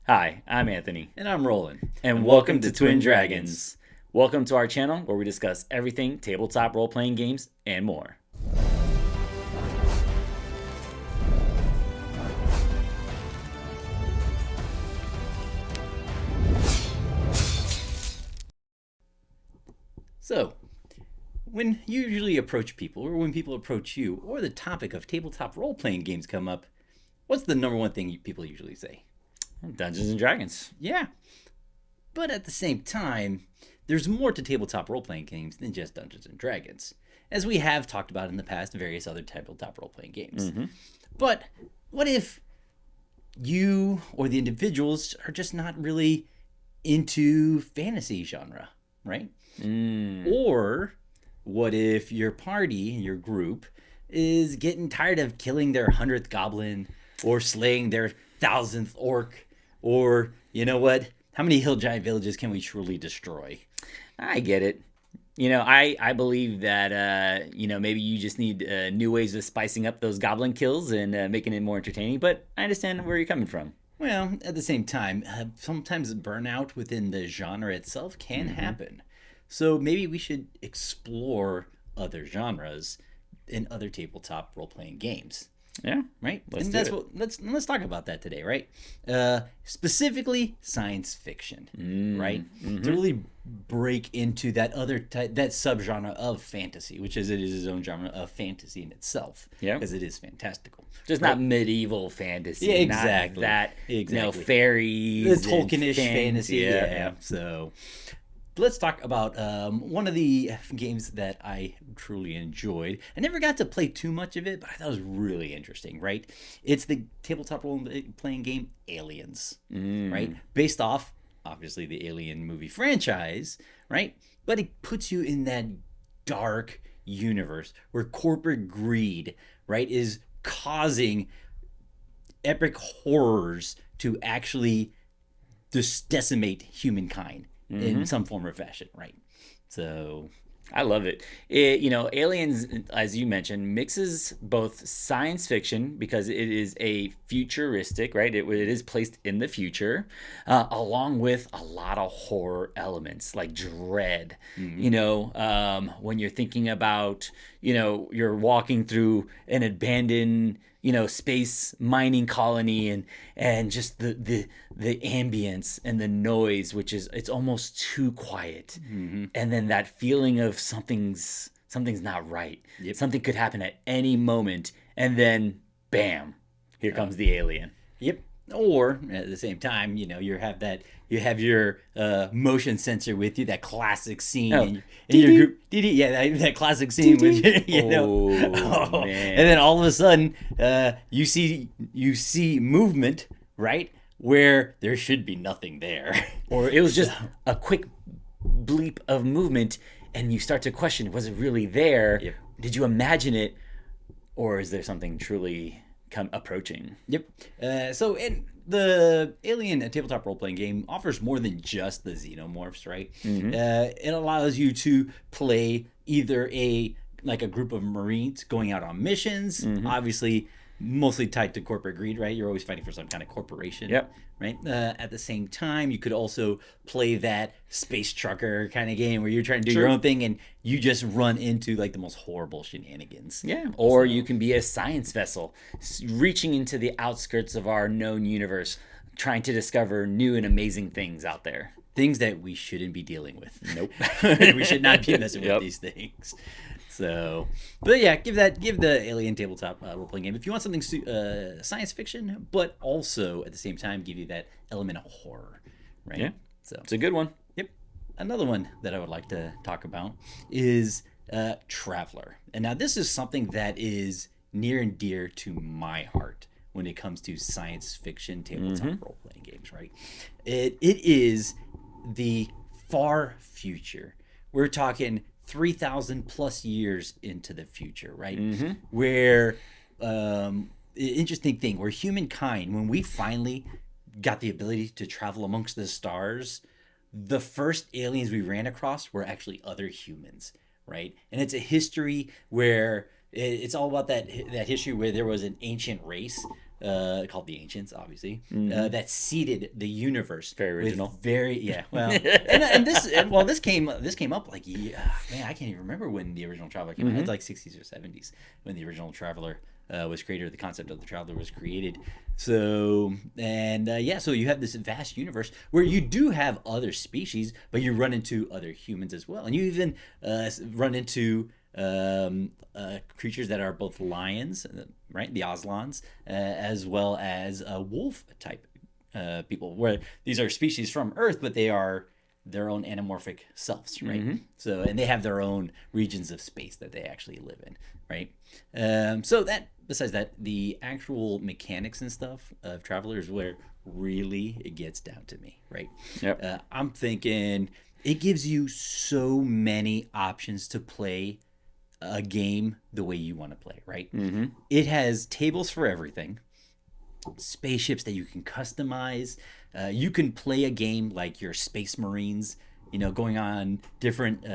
Hi, I'm Anthony, And I'm Roland. and welcome to Twin Dragons. Welcome to our channel where we discuss everything tabletop role playing games and more. So, when you usually approach people, or when people approach you, or the topic of tabletop role playing games come up, what's the number one thing people usually say? Dungeons and Dragons. Yeah. But at the same time, there's more to tabletop role playing games than just Dungeons and Dragons, as we have talked about in the past various other tabletop role playing games. But what if you or the individuals are just not really into fantasy genre, right? Or what if your party, your group, is getting tired of killing their 100th goblin or slaying their 1,000th orc? Or, you know what? How many hill giant villages can we truly destroy? I get it. I believe that, maybe you just need new ways of spicing up those goblin kills and making it more entertaining, but I understand where you're coming from. Well, at the same time, sometimes burnout within the genre itself can happen. So maybe we should explore other genres in other tabletop role-playing games, Yeah, right? let's And do that's it. what let's talk about that today, right? Specifically, science fiction, right? To really break into that that subgenre of fantasy, which is it is its own genre of fantasy in itself, Yeah. because it is fantastical. Just not medieval fantasy. Yeah, not exactly. that, Exactly. fairies. The Tolkienish fantasy, Yeah. yeah. So let's talk about one of the games that I truly enjoyed. I never got to play too much of it, but I thought it was really interesting, right? It's the tabletop role-playing game Aliens, right? Based off, obviously, the Alien movie franchise, right? But it puts you in that dark universe where corporate greed, right, is causing epic horrors to actually just decimate humankind in some form or fashion, right? So, I love it. Aliens, as you mentioned, mixes both science fiction because it is a futuristic, right? It is placed in the future, along with a lot of horror elements like dread. When you're thinking about, you're walking through an abandoned space mining colony and just the ambience and the noise, which is it's almost too quiet, and then that feeling of something's not right. Something could happen at any moment, and then bam, here comes the alien. yep. Or at the same time, you have your motion sensor with you, that classic scene in your group. Yeah, that classic scene with Oh, man. and then all of a sudden, you see movement, right, where there should be nothing there. Or it was just a quick bleep of movement, and you start to question: was it really there? Yep. Did you imagine it, or is there something truly approaching? Yep. So, and the Alien tabletop role playing game offers more than just the xenomorphs, right? It allows you to play either a group of Marines going out on missions, obviously mostly tied to corporate greed, right? You're always fighting for some kind of corporation. Yep. Right. At the same time, you could also play that space trucker kind of game where you're trying to do your own thing and you just run into like the most horrible shenanigans. Yeah. Or you can be a science vessel, reaching into the outskirts of our known universe, trying to discover new and amazing things out there. Things that we shouldn't be dealing with. Nope. We should not be messing with these things. So, but yeah, give the Alien tabletop role playing game if you want something science fiction, but also at the same time give you that element of horror, right? Yeah. So It's a good one. yep. Another one that I would like to talk about is Traveler, and now this is something that is near and dear to my heart when it comes to science fiction tabletop role playing games, right? It is the far future. We're talking 3,000 plus years into the future, right? Where interesting thing, where humankind, when we finally got the ability to travel amongst the stars, the first aliens we ran across were actually other humans, right? And it's a history where it's all about that history where there was an ancient race called the Ancients, obviously, Mm-hmm. that seeded the universe Very with original. very yeah. Well, and this came up like yeah, man, I can't even remember when the original Traveler came out. Mm-hmm. It's like 60s or 70s when the original Traveler was created. Or the concept of the Traveler was created. So and yeah, so you have this vast universe where you do have other species, but you run into other humans as well, and you even run into creatures that are both lions, right, the Oslons, as well as wolf type people, where these are species from Earth, but they are their own anamorphic selves, right? Mm-hmm. So, and they have their own regions of space that they actually live in, right? So that, besides that, the actual mechanics and stuff of Traveler is where really it gets down to me, right? Yep. I'm thinking it gives you so many options to play a game the way you want to play, right? Mm-hmm. It has tables for everything, spaceships that you can customize. You can play a game like your Space Marines, going on different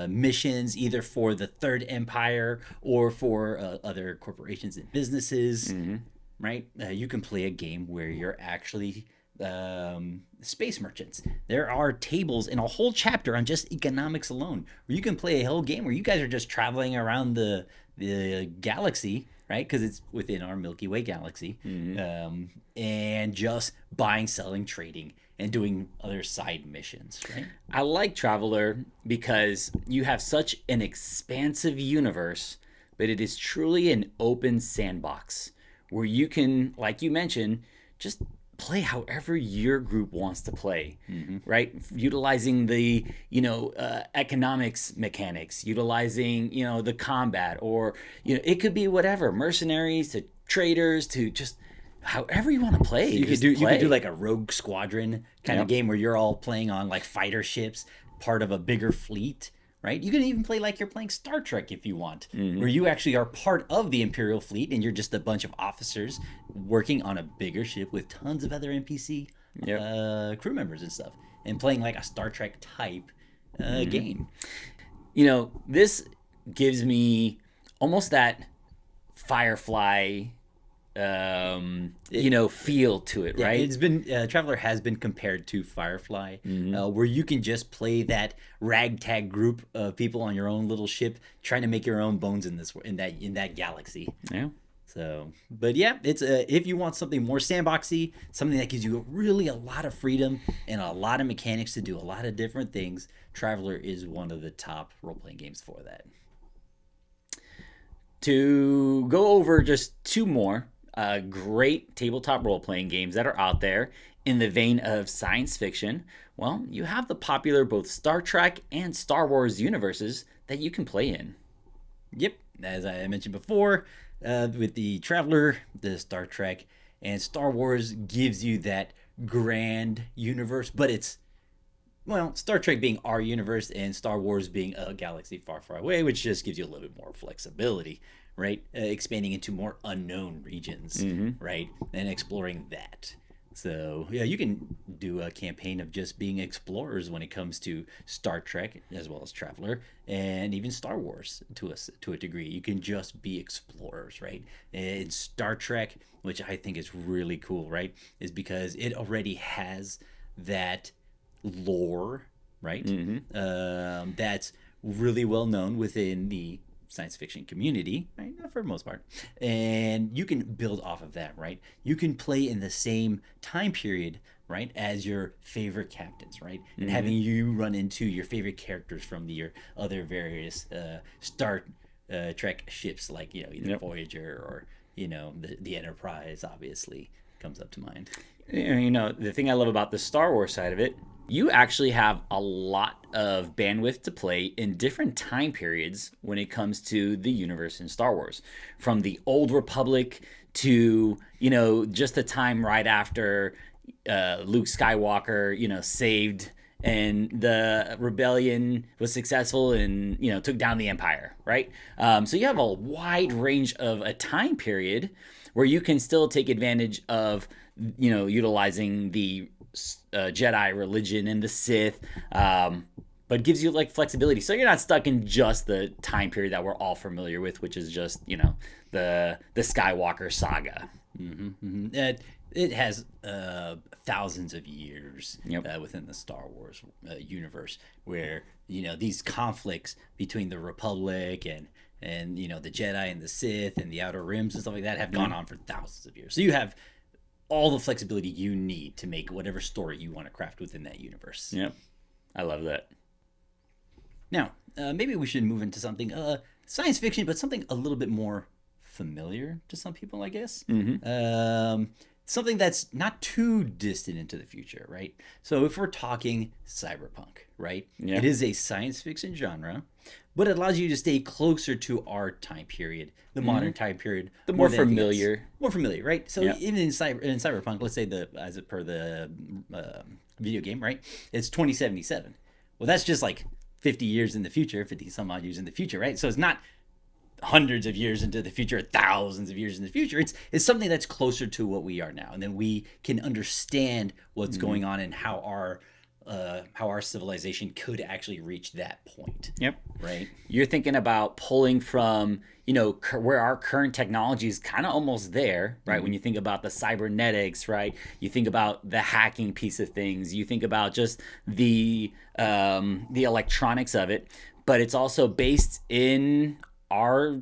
missions, either for the Third Empire or for other corporations and businesses, Mm-hmm. right? You can play a game where you're actually space merchants. There are tables in a whole chapter on just economics alone, where you can play a whole game where you guys are just traveling around the galaxy, right? Because it's within our Milky Way galaxy, Mm-hmm. and just buying, selling, trading, and doing other side missions, right? I like Traveler because you have such an expansive universe, but it is truly an open sandbox where you can, like you mentioned, just play however your group wants to play, Mm-hmm. right? Utilizing the economics mechanics, utilizing the combat, or it could be whatever, mercenaries to traders to just however you want to play. Just You could do play. like a rogue squadron kind of Yep. game where you're all playing on like fighter ships, part of a bigger fleet, right? You can even play like you're playing Star Trek if you want, Mm-hmm. where you actually are part of the Imperial fleet and you're just a bunch of officers working on a bigger ship with tons of other NPC Yep. crew members and stuff, and playing like a Star Trek type Mm-hmm. game. This gives me almost that Firefly It, feel to it, Yeah, right? it's been Traveler has been compared to Firefly, Mm-hmm. where you can just play that ragtag group of people on your own little ship, trying to make your own bones in that galaxy. Yeah. So, but yeah, it's if you want something more sandboxy, something that gives you really a lot of freedom and a lot of mechanics to do a lot of different things, Traveler is one of the top role playing games for that. To go over just two more great tabletop role playing games that are out there in the vein of science fiction, well, you have the popular both Star Trek and Star Wars universes that you can play in. Yep, as I mentioned before, with the Traveler, the Star Trek, and Star Wars gives you that grand universe, but it's Star Trek being our universe and Star Wars being a galaxy far, far away, which just gives you a little bit more flexibility, right? Expanding into more unknown regions, Mm-hmm. right? And exploring that. So, yeah, you can do a campaign of just being explorers when it comes to Star Trek as well as Traveler and even Star Wars to a degree. You can just be explorers, right? In Star Trek, which I think is really cool, right? Is because it already has that lore, right? Mm-hmm. That's really well known within the science fiction community, right? For the most part. And you can build off of that, right? You can play in the same time period, right, as your favorite captains, right? And Mm-hmm. having you run into your favorite characters from your other various Star Trek ships, like, either Yep. Voyager or, the Enterprise, obviously, comes up to mind. The thing I love about the Star Wars side of it, you actually have a lot of bandwidth to play in different time periods when it comes to the universe in Star Wars. From the old Republic to, just the time right after Luke Skywalker, saved and the rebellion was successful and took down the empire, right? So you have a wide range of a time period where you can still take advantage of utilizing the Jedi religion and the Sith, but gives you like flexibility, so you're not stuck in just the time period that we're all familiar with, which is just the Skywalker saga. It has thousands of years Yep. within the Star Wars universe, where these conflicts between the Republic and the Jedi and the Sith and the Outer Rims and stuff like that have Yeah. gone on for thousands of years. So you have all the flexibility you need to make whatever story you want to craft within that universe. Yep. I love that. Now, maybe we should move into something science fiction, but something a little bit more familiar to some people, I guess. Something that's not too distant into the future, right? So if we're talking cyberpunk, right? Yeah. It is a science fiction genre, but it allows you to stay closer to our time period, the modern time period, The more than anything else. familiar. More familiar, right? So Yeah. even in cyberpunk, let's say as it per the video game, right? It's 2077. Well, that's just like 50 years in the future, 50 some odd years in the future, right? So it's not hundreds of years into the future, thousands of years in the future. It's something that's closer to what we are now, and then we can understand what's going on and how our civilization could actually reach that point. Yep. Right. You're thinking about pulling from, where our current technology is kind of almost there, right? When you think about the cybernetics, right? You think about the hacking piece of things. You think about just the electronics of it, but it's also based in our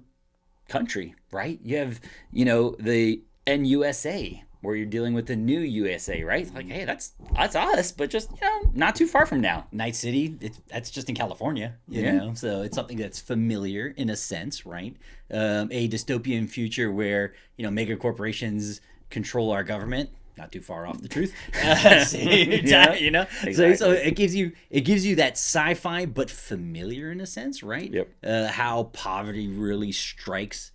country, right? You have, the NUSA, where you're dealing with the new USA, right? It's like, hey, that's us, but just not too far from now. Night City, that's just in California, you Yeah. know, so it's something that's familiar in a sense, right? A dystopian future where mega corporations control our government. Not too far off the truth, Yeah, So exactly. it gives you that sci-fi but familiar in a sense, right? Yep. How poverty really strikes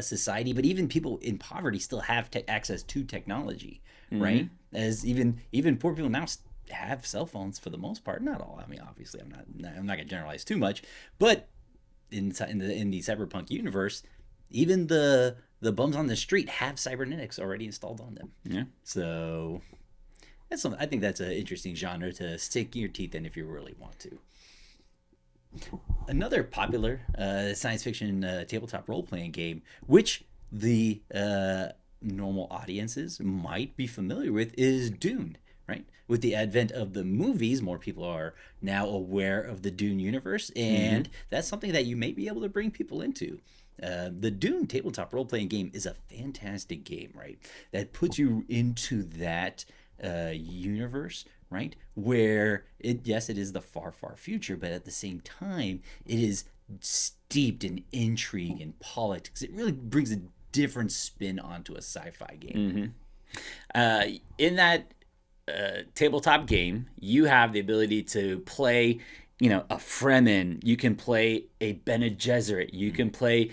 society, but even people in poverty still have access to technology, right? As even poor people now have cell phones for the most part. Not all. I mean, obviously, I'm not gonna generalize too much, but in the cyberpunk universe, even the bums on the street have cybernetics already installed on them. Yeah. So that's something. I think that's an interesting genre to stick your teeth in if you really want to. Another popular science fiction tabletop role playing game, which the normal audiences might be familiar with, is Dune. Right? With the advent of the movies, more people are now aware of the Dune universe, and that's something that you may be able to bring people into. The Dune tabletop role playing game is a fantastic game, right? That puts you into that universe, right? Where it is the far, far future, but at the same time, it is steeped in intrigue and politics. It really brings a different spin onto a sci-fi game. In that tabletop game, you have the ability to play, a Fremen. You can play a Bene Gesserit. You can play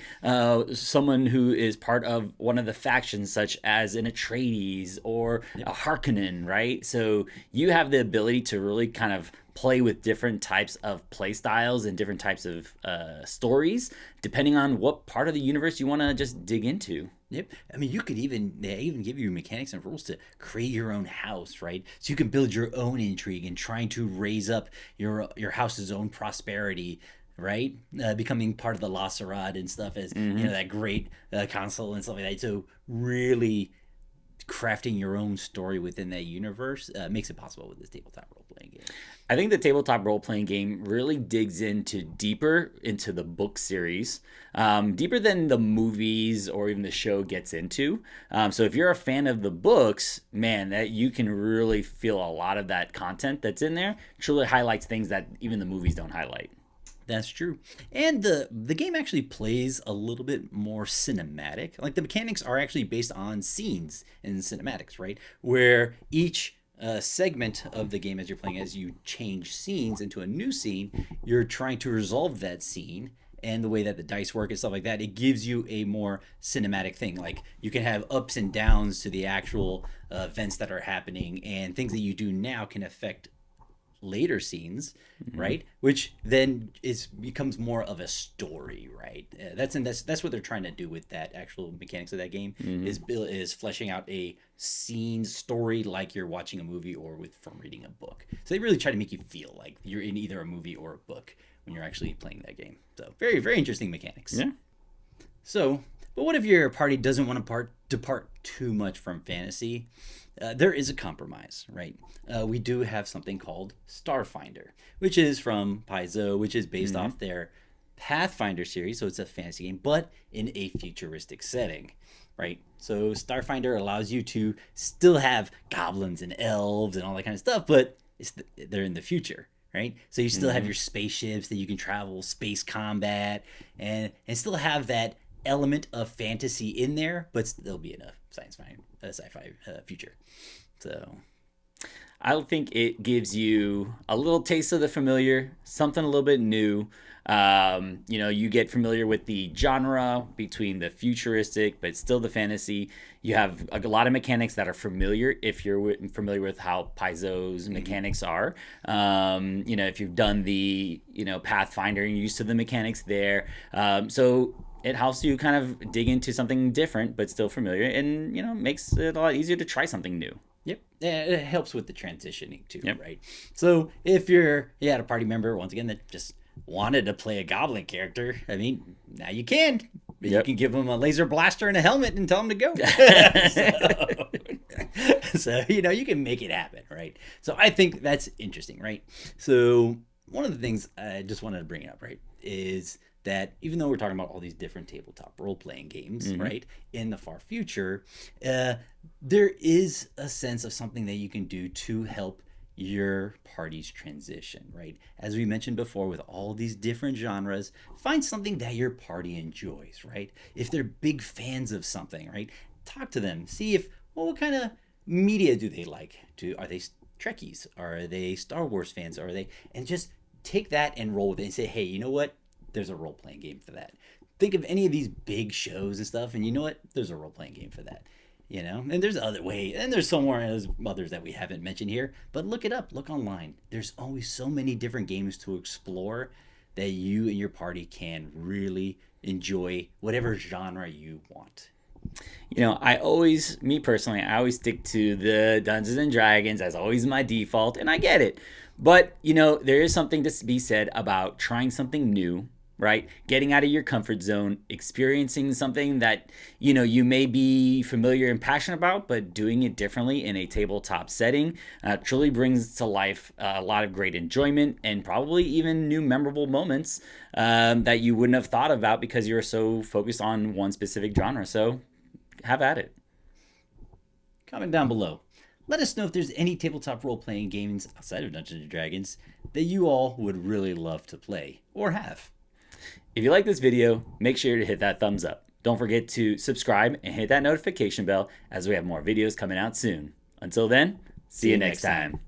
someone who is part of one of the factions, such as an Atreides or a Harkonnen, right? So you have the ability to really kind of play with different types of play styles and different types of stories, depending on what part of the universe you want to just dig into. Yep. I mean, they even give you mechanics and rules to create your own house, right? So you can build your own intrigue and trying to raise up your house's own prosperity, right? Becoming part of the Lacerad and stuff as that great console and stuff like that. So really crafting your own story within that universe makes it possible with this tabletop role playing game. I think the tabletop role playing game really digs deeper into the book series, deeper than the movies or even the show gets into. So if you're a fan of the books, man, that you can really feel a lot of that content that's in there. Truly highlights things that even the movies don't highlight. That's true. And the game actually plays a little bit more cinematic. Like the mechanics are actually based on scenes in cinematics, right? Where each segment of the game as you're playing, as you change scenes into a new scene, you're trying to resolve that scene. And the way that the dice work and stuff like that, it gives you a more cinematic thing. Like you can have ups and downs to the actual events that are happening, and things that you do now can affect later scenes, right? Which then becomes more of a story, right? That's what they're trying to do with that actual mechanics of that game is fleshing out a scene story like you're watching a movie or from reading a book. So they really try to make you feel like you're in either a movie or a book when you're actually playing that game. So very, very interesting mechanics. Yeah. So, but what if your party doesn't want to depart too much from fantasy? There is a compromise, right? We do have something called Starfinder, which is from Paizo, which is based Mm-hmm. off their Pathfinder series, so it's a fantasy game, but in a futuristic setting, right? So Starfinder allows you to still have goblins and elves and all that kind of stuff, but they're in the future, right? So you still have Mm-hmm. your spaceships that you can travel, space combat, and still have that element of fantasy in there, but still be in a sci-fi future. So I think it gives you a little taste of the familiar, something a little bit new. You get familiar with the genre between the futuristic, but still the fantasy. You have a lot of mechanics that are familiar if you're familiar with how Paizo's mm-hmm. mechanics are. If you've done the Pathfinder and you're used to the mechanics there. So it helps you kind of dig into something different, but still familiar, and makes it a lot easier to try something new. Yep. Yeah, it helps with the transitioning too, Yep. right? So if you had a party member once again that just wanted to play a goblin character, I mean, now you can. You Yep. can give them a laser blaster and a helmet and tell them to go. So you can make it happen, right? So I think that's interesting, right? So one of the things I just wanted to bring up, right, is that even though we're talking about all these different tabletop role playing games, Mm-hmm. right, in the far future, uh, there is a sense of something that you can do to help your party's transition, right? As we mentioned before, with all these different genres, find something that your party enjoys, right? If they're big fans of something, right, talk to them. See if what kind of media do they like? Are they Trekkies? Are they Star Wars fans? Are they and just take that and roll with it and say, hey, you know what? There's a role playing game for that. Think of any of these big shows and stuff, and you know what? There's a role playing game for that. And there's other way, and there's others that we haven't mentioned here, but look it up, look online. There's always so many different games to explore that you and your party can really enjoy whatever genre you want. Me personally, I always stick to the Dungeons and Dragons as always my default, and I get it. But, there is something to be said about trying something new, right? Getting out of your comfort zone, experiencing something that, you may be familiar and passionate about, but doing it differently in a tabletop setting truly brings to life a lot of great enjoyment and probably even new memorable moments that you wouldn't have thought about because you're so focused on one specific genre. So, have at it. Comment down below. Let us know if there's any tabletop role playing games outside of Dungeons and Dragons that you all would really love to play or have. If you like this video, make sure to hit that thumbs up. Don't forget to subscribe and hit that notification bell as we have more videos coming out soon. Until then, see See you you next next time. time.